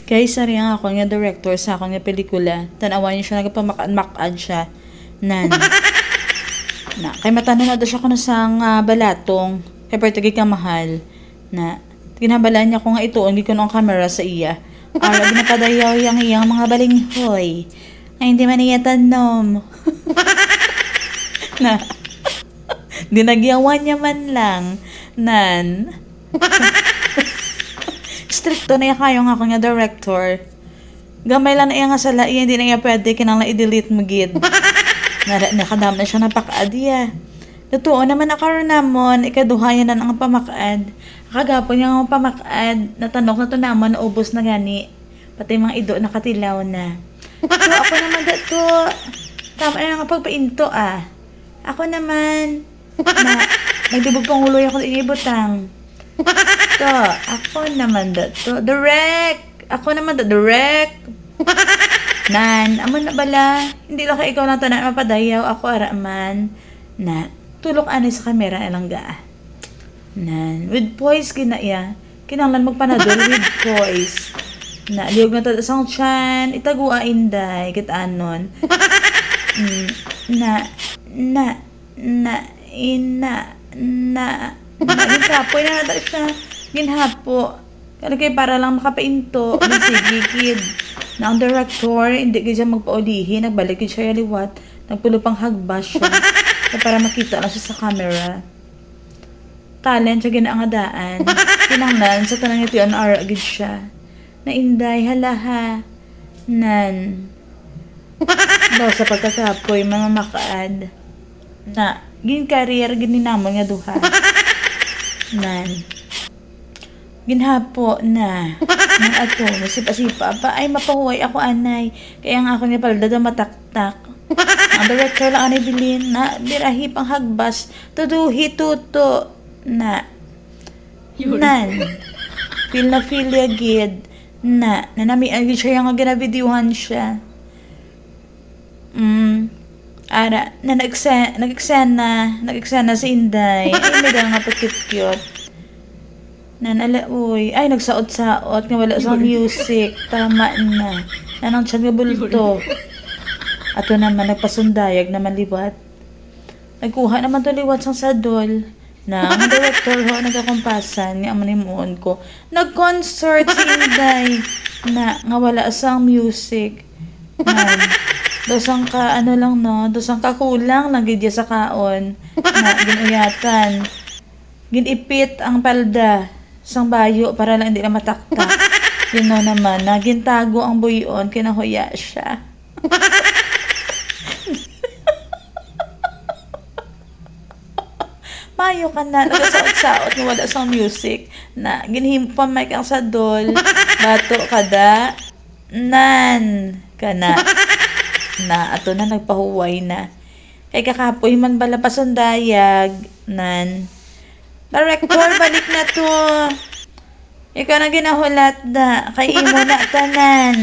Kay sari nga ako nga director sa akong nga pelikula. Tanawan niya siya, nagpamakaan-makaan siya. Nan. Na, kay matanong na daw siya kuno sang balatong. Kay pertagi ka mahal. Na, ginabalaan niya ko nga ito, hindi ko ang camera sa iya. Ara, binapadayaw yang iyang mga balinghoy. Ay, hindi man iya tanom. Na, dinagyawan niya man lang. Nan. Stricto na iya kayo nga ako nga director. Gamay lang na iya nga sala, iya hindi na iya pwede kinang i-delete mo gid. Nakadam na siya napakaadya. Totoo naman akaroon namon, ikaduhayan na ang pamakaad. Kagapon niya ang pamakaad, natanok na to namon, naubos na gani. Pati mga ido nakatilaw na. So ako naman dato, tama na nga pagpainto Ako naman, nagdibog pang uloy ako inibutang. To, ako naman dato, direct! Ako naman dato, direct! Nan, amo na bala, hindi lang ka ikaw lang tanan mapadayaw, ako araman. Na, tulok ani sa kamera alang ga. Nan, with poise kinaya, kinanglan magpanadol with poise. Na, liog na tada sang tiyan, itagua inday, kitanon. Ginhapo, na natal siya, ginhapo. Kaya kay para lang makapainto, sige kid. Na ang director, hindi ka siya magpaulihin, nagbalik siya liwat, nagpulo pang hagbas siya, para makita lang siya sa camera. Talent siya ginaangadaan, kinanglan sa tanang ito yung aragid siya. Na inday, halaha, nan. Daw sa pagkakapoy, mga makaad. Na, gin-career, gininamon nga duha. Nan. Ginhapo na. Nang ato, masipa-sipa pa, ay mapahuway ako anay. Kaya nga ako niya palda mataktak. Ang director lang anay bilin na birahi pang hagbas. Tuduhi tuto na. Nan. Feel na feel ya gid. Na. Nanamian gid siya yung ginabidyuhan siya. Ara, na nag-eksena si Inday. Ay, may nga pa-cute-cute. Uy, ay, nagsaot-saot nga wala sa music. Tama na. Nanang tiyan nga bulto. Ato naman, nagpasundayag naman liwat. Nagkuha naman to liwat sang sadol. Na, ang director ho, nagkakumpasan, nga manimuon ko. Nag-concert si Inday. Na, nga wala sang music. Dosang ka, dosang ka kulang lang gidya sa kaon. Na, ginuyatan. Ginipit ang palda sang bayo para lang hindi na mataktak. Yun naman, gintago ang buyon, kinahuya siya. Mayo ka na, nagasaot-saot nga wala sang music. Na, ginhimpa mic ang sadol. Bato kada. Nan. Kana. Na, ato na nagpahuway na. Kay kakapoy man bala pasundayag. Nan. Director, balik na to. Ikaw na ginahulat na. Kay imo na tanan.